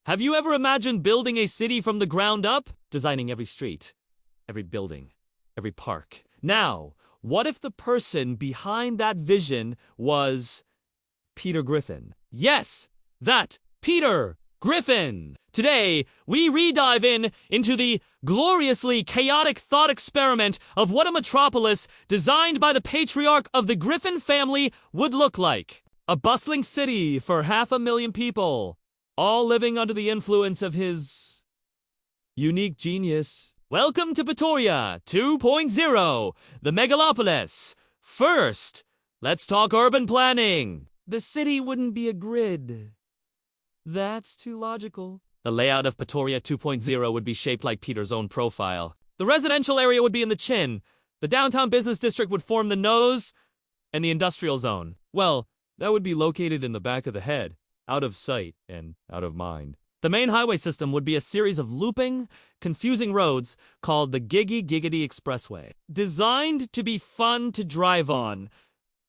Have you ever imagined building a city from the ground up? Designing every street, every building, every park. Now, what if the person behind that vision was Peter Griffin? Yes, that Peter Griffin! Today, we re-dive into the gloriously chaotic thought experiment of what a metropolis designed by the patriarch of the Griffin family would look like. A bustling city for 500,000 people, all living under the influence of his unique genius. Welcome to Pretoria 2.0, the megalopolis. First, let's talk urban planning. The city wouldn't be a grid. That's too logical. The layout of Pretoria 2.0 would be shaped like Peter's own profile. The residential area would be in the chin. The downtown business district would form the nose, and the industrial zone, well, that would be located in the back of the head, out of sight and out of mind. The main highway system would be a series of looping, confusing roads called the Giggity Expressway, designed to be fun to drive on,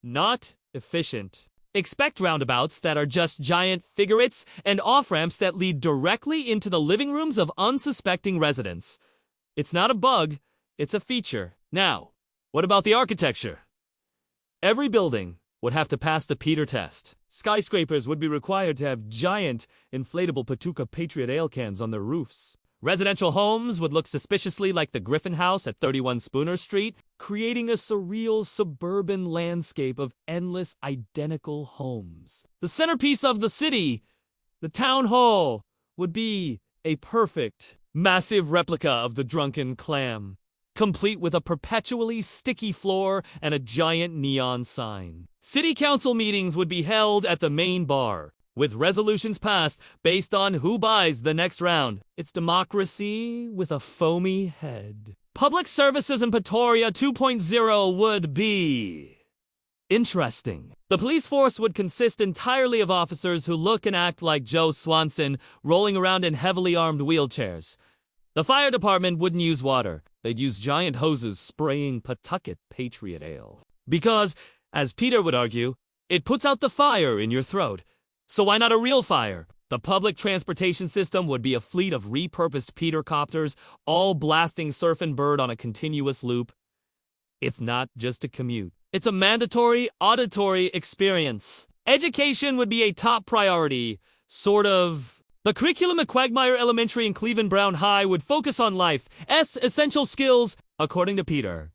not efficient. Expect roundabouts that are just giant figurates and off-ramps that lead directly into the living rooms of unsuspecting residents. It's not a bug, it's a feature. Now, what about the architecture? Every building would have to pass the Peter test. Skyscrapers would be required to have giant, inflatable Patuca Patriot ale cans on their roofs. Residential homes would look suspiciously like the Griffin House at 31 Spooner Street, creating a surreal suburban landscape of endless identical homes. The centerpiece of the city, the town hall, would be a perfect, massive replica of the drunken clam, complete with a perpetually sticky floor and a giant neon sign. City council meetings would be held at the main bar, with resolutions passed based on who buys the next round. It's democracy with a foamy head. Public services in Pretoria 2.0 would be interesting. The police force would consist entirely of officers who look and act like Joe Swanson, rolling around in heavily armed wheelchairs. The fire department wouldn't use water. They'd use giant hoses spraying Pawtucket Patriot Ale. Because, as Peter would argue, it puts out the fire in your throat. So why not a real fire? The public transportation system would be a fleet of repurposed Peter copters, all blasting Surf and Bird on a continuous loop. It's not just a commute. It's a mandatory auditory experience. Education would be a top priority, sort of. The curriculum at Quagmire Elementary and Cleveland Brown High would focus on life's essential skills, according to Peter.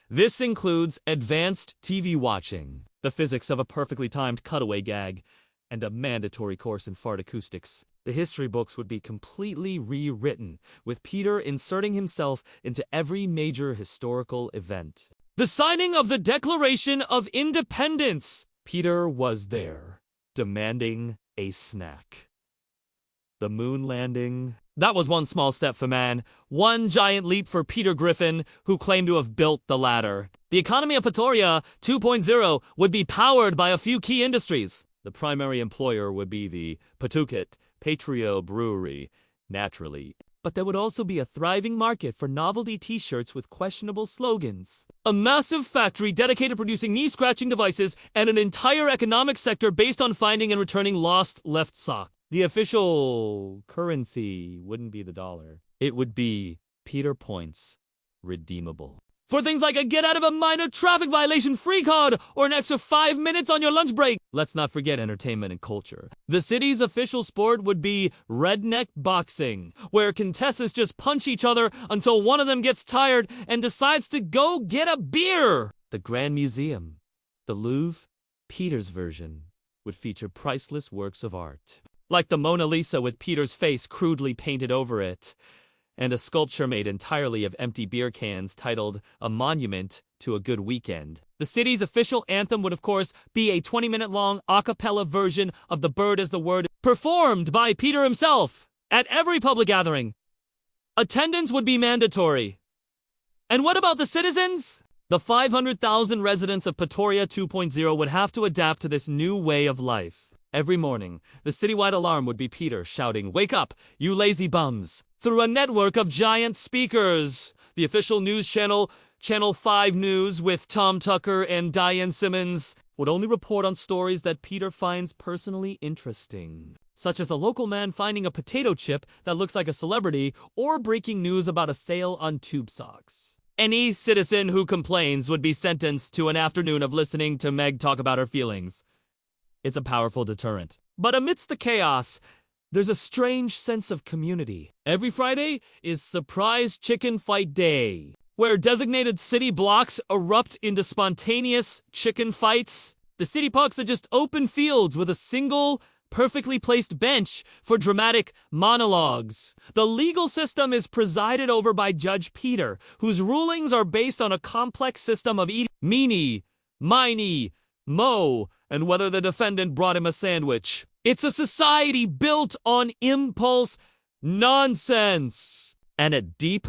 This includes advanced TV watching, the physics of a perfectly timed cutaway gag, and a mandatory course in fart acoustics. The history books would be completely rewritten, with Peter inserting himself into every major historical event. The signing of the Declaration of Independence! Peter was there, demanding a snack. The moon landing. That was one small step for man, one giant leap for Peter Griffin, who claimed to have built the ladder. The economy of Pretoria 2.0 would be powered by a few key industries. The primary employer would be the Pawtucket Patriot Brewery, naturally. But there would also be a thriving market for novelty t-shirts with questionable slogans. A massive factory dedicated to producing knee-scratching devices and an entire economic sector based on finding and returning lost left sock. The official currency wouldn't be the dollar. It would be Peter Points, redeemable. For things like a get-out-of-a-minor traffic violation free card or an extra 5 minutes on your lunch break. Let's not forget entertainment and culture. The city's official sport would be redneck boxing, where contestants just punch each other until one of them gets tired and decides to go get a beer. The Grand Museum, the Louvre, Peter's version, would feature priceless works of art, like the Mona Lisa with Peter's face crudely painted over it, and a sculpture made entirely of empty beer cans titled A Monument to a Good Weekend. The city's official anthem would, of course, be a 20-minute-long a cappella version of The Bird is the Word, performed by Peter himself at every public gathering. Attendance would be mandatory. And what about the citizens? The 500,000 residents of Pretoria 2.0 would have to adapt to this new way of life. Every morning, the citywide alarm would be Peter shouting, "Wake up, you lazy bums," through a network of giant speakers. The official news channel, Channel 5 News with Tom Tucker and Diane Simmons, would only report on stories that Peter finds personally interesting. such as a local man finding a potato chip that looks like a celebrity or breaking news about a sale on tube socks. Any citizen who complains would be sentenced to an afternoon of listening to Meg talk about her feelings. It's a powerful deterrent. But amidst the chaos, there's a strange sense of community. Every Friday is Surprise Chicken Fight Day, where designated city blocks erupt into spontaneous chicken fights. The city parks are just open fields with a single, perfectly placed bench for dramatic monologues. The legal system is presided over by Judge Peter, whose rulings are based on a complex system of meeny, miny, mo, and whether the defendant brought him a sandwich. It's a society built on impulse nonsense and a deep,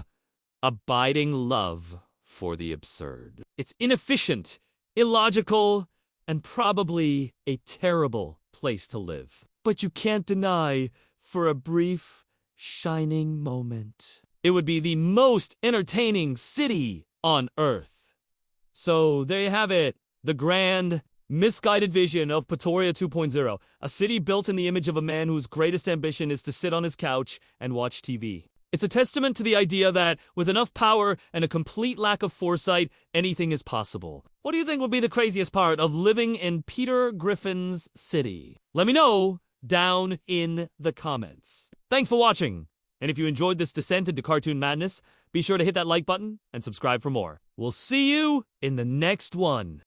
abiding love for the absurd. It's inefficient, illogical, and probably a terrible place to live. But you can't deny, for a brief, shining moment, it would be the most entertaining city on Earth. So there you have it, the grand, misguided vision of Pretoria 2.0, a city built in the image of a man whose greatest ambition is to sit on his couch and watch TV. It's a testament to the idea that, with enough power and a complete lack of foresight, anything is possible. What do you think would be the craziest part of living in Peter Griffin's city? Let me know down in the comments. Thanks for watching, and if you enjoyed this descent into cartoon madness, be sure to hit that like button and subscribe for more. We'll see you in the next one.